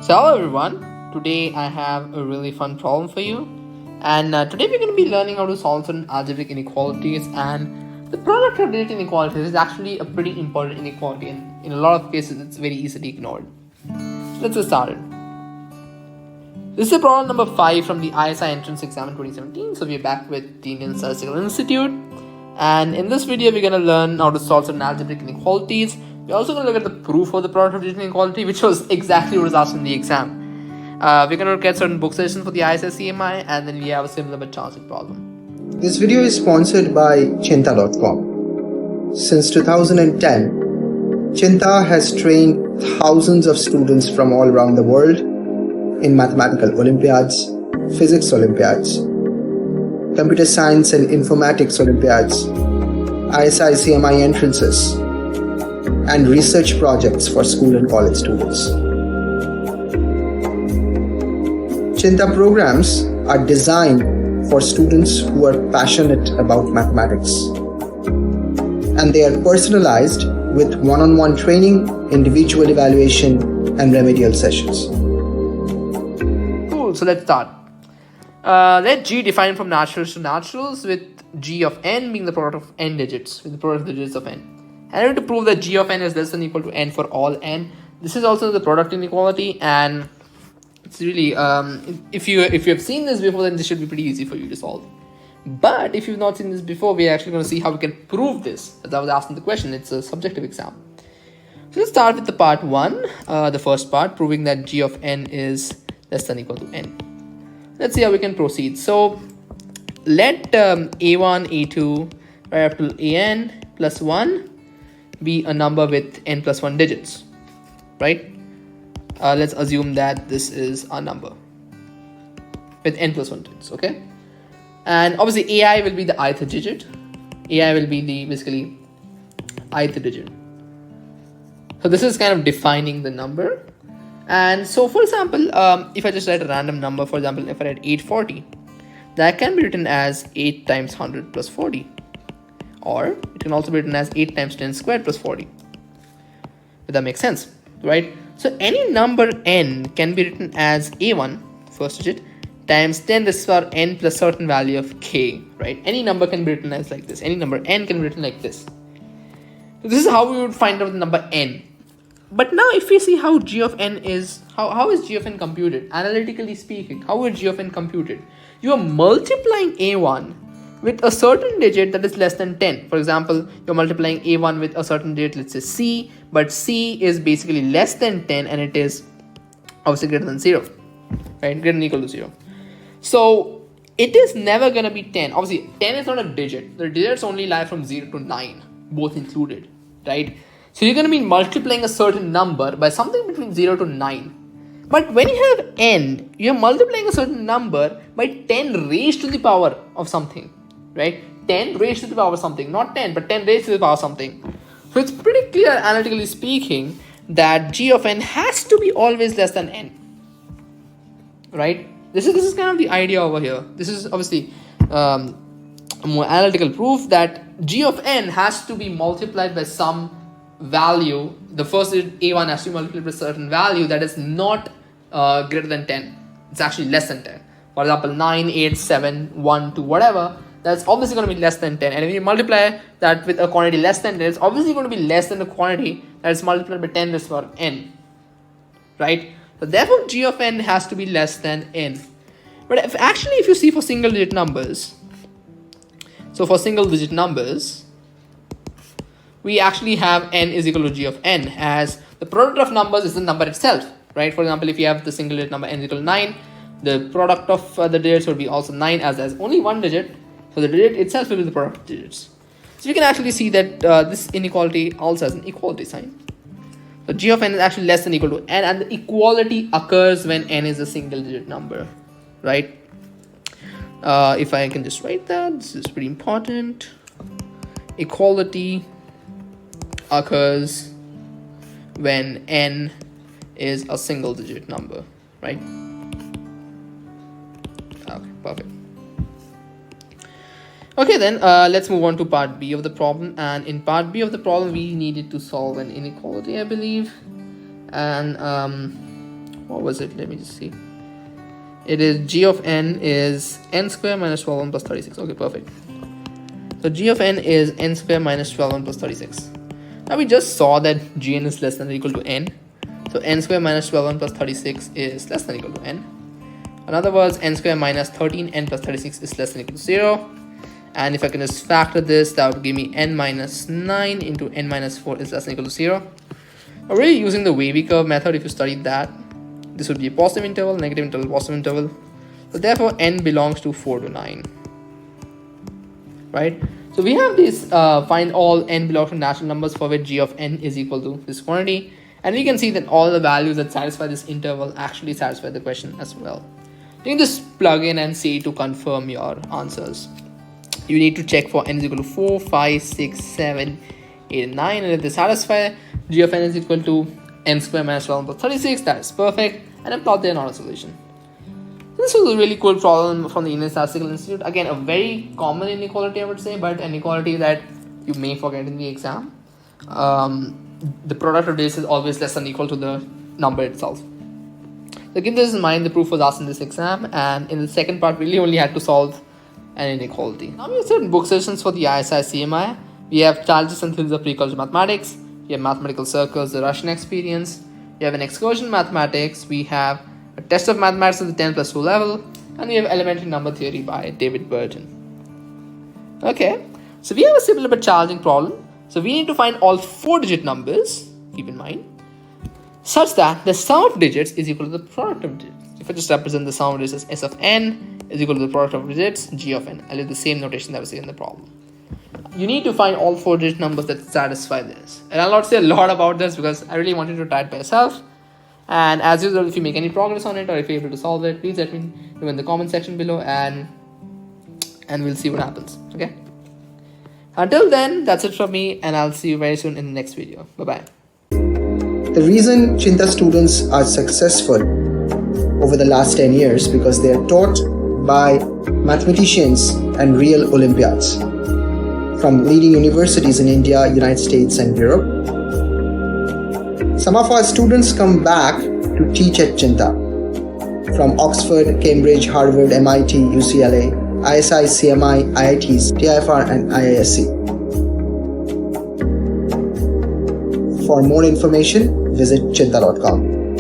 So hello everyone, today I have a really fun problem for you, and today we're going to be learning how to solve certain algebraic inequalities. And the product of digit inequalities is actually a pretty important inequality, and in a lot of cases it's very easily ignored. Let's get started. This is problem number 5 from the ISI entrance exam in 2017. So we're back with the Indian Statistical Institute, and in this video we're going to learn how to solve certain algebraic inequalities. We're also going to look at the proof of the product of digit inequality, which was exactly what was asked in the exam. We're going to look at certain book suggestions for the ISI CMI, and then we have a similar but challenging problem. This video is sponsored by Chinta.com. Since 2010, Chinta has trained thousands of students from all around the world in mathematical Olympiads, physics Olympiads, computer science and informatics Olympiads, ISI CMI entrances, and research projects for school and college students. Chinta programs are designed for students who are passionate about mathematics, and they are personalized with one-on-one training, individual evaluation, and remedial sessions. Cool, so let's start. Let G define from naturals to naturals, with G of n being the product of n digits, with the product of the digits of n. And I need to prove that G of n is less than or equal to n for all n. This is also the product inequality, and it's really if you have seen this before, then this should be pretty easy for you to solve. But if you've not seen this before, we're actually going to see how we can prove this. As I was asking the question, it's a subjective exam. So let's start with the part 1, the first part, proving that G of n is less than or equal to n. Let's see how we can proceed. So let a1, a2, right up to an plus 1 be a number with n plus 1 digits, right? Let's assume that this is a number with n plus 1 digits, okay? And obviously ai will be the ith digit. Ai will be the basically ith digit. So this is kind of defining the number. And so for example, if I just write a random number, for example, if I write 840, that can be written as 8 times 100 plus 40. Or it can also be written as 8 times 10 squared plus 40. If that makes sense, right? So any number n can be written as a1, first digit, times 10 raised to the power n plus certain value of k, right? Any number can be written as like this. Any number n can be written like this. So this is how we would find out the number n. But now if we see how g of n is, how is g of n computed? Analytically speaking, how is g of n computed? You are multiplying a1 with a certain digit that is less than 10. For example, you're multiplying a1 with a certain digit, let's say c, but c is basically less than 10 and it is obviously greater than 0, right? Greater than or equal to 0. So it is never going to be 10. Obviously 10 is not a digit. The digits only lie from 0 to 9, both included, right? So you're going to be multiplying a certain number by something between 0 to 9. But when you have n, you're multiplying a certain number by 10 raised to the power of something, right? 10 raised to the power of something, not 10, but 10 raised to the power of something. So it's pretty clear, analytically speaking, that g of n has to be always less than n, right? This is kind of the idea over here. This is obviously a more analytical proof that g of n has to be multiplied by some value. The first digit a1 has to be multiplied by a certain value that is not greater than 10. It's actually less than 10. For example, 9, 8, 7, 1, 2, whatever, that's obviously going to be less than 10. And if you multiply that with a quantity less than 10, it's obviously going to be less than the quantity that is multiplied by 10 raised to the power n, right? So therefore g of n has to be less than n. But if you see for single digit numbers, so for single digit numbers, we actually have n is equal to g of n, as the product of numbers is the number itself, right? For example, if you have the single digit number n is equal to 9, the product of the digits would be also 9, as there's only one digit, so the digit itself will be the product of digits. So you can actually see that this inequality also has an equality sign. So g of n is actually less than or equal to n, and the equality occurs when n is a single digit number, right? If I can just write that, this is pretty important. Equality occurs when n is a single digit number, right? Okay, perfect. Okay, then let's move on to part B of the problem. And in part B of the problem, we needed to solve an inequality, I believe. And What was it? Let me just see. It is g of n is n square minus 12 plus 36. Okay, perfect. So g of n is n square minus 12 plus 36. Now we just saw that gn is less than or equal to n. So n square minus 12 plus 36 is less than or equal to n. In other words, n square minus 13n plus 36 is less than or equal to 0. And if I can just factor this, that would give me n minus 9 into n minus 4 is less than or equal to 0. We're really using the wavy curve method. If you studied that, this would be a positive interval, negative interval, positive interval. So therefore, n belongs to 4 to 9. Right? So we have this find all n belongs to natural numbers for which g of n is equal to this quantity. And we can see that all the values that satisfy this interval actually satisfy the question as well. You can just plug in and see to confirm your answers. You need to check for n is equal to 4, 5, 6, 7, 8, and 9. And if they satisfy, g of n is equal to n square minus 12 plus 36. That is perfect. And then plot their normal solution. This was a really cool problem from the Indian Statistical Institute. Again, a very common inequality, I would say, but an inequality that you may forget in the exam. The product of this is always less than or equal to the number itself. So keep this in mind. The proof was asked in this exam, and in the second part, we really only had to solve an inequality. Now we have certain book sessions for the ISI CMI. We have Challenges and Theories of Pre-College Mathematics. We have Mathematical Circles, the Russian Experience. We have an Excursion Mathematics. We have a Test of Mathematics at the 10 plus 2 level. And we have Elementary Number Theory by David Burton. Okay, so we have a simple but challenging problem. So we need to find all 4-digit numbers, keep in mind, such that the sum of digits is equal to the product of digits. If I just represent the sum of digits as s of n is equal to the product of digits, g of n. I'll use the same notation that was in the problem. You need to find all 4-digit numbers that satisfy this. And I'll not say a lot about this because I really wanted to try it by myself. And as usual, if you make any progress on it or if you're able to solve it, please let me know in the comment section below and we'll see what happens. Okay? Until then, that's it from me, and I'll see you very soon in the next video. Bye-bye. The reason Chinta students are successful over the last 10 years because they are taught by mathematicians and real Olympiads from leading universities in India, United States, and Europe. Some of our students come back to teach at Chinta from Oxford, Cambridge, Harvard, MIT, UCLA, ISI, CMI, IITs, TIFR, and IISc. For more information, visit chinta.com.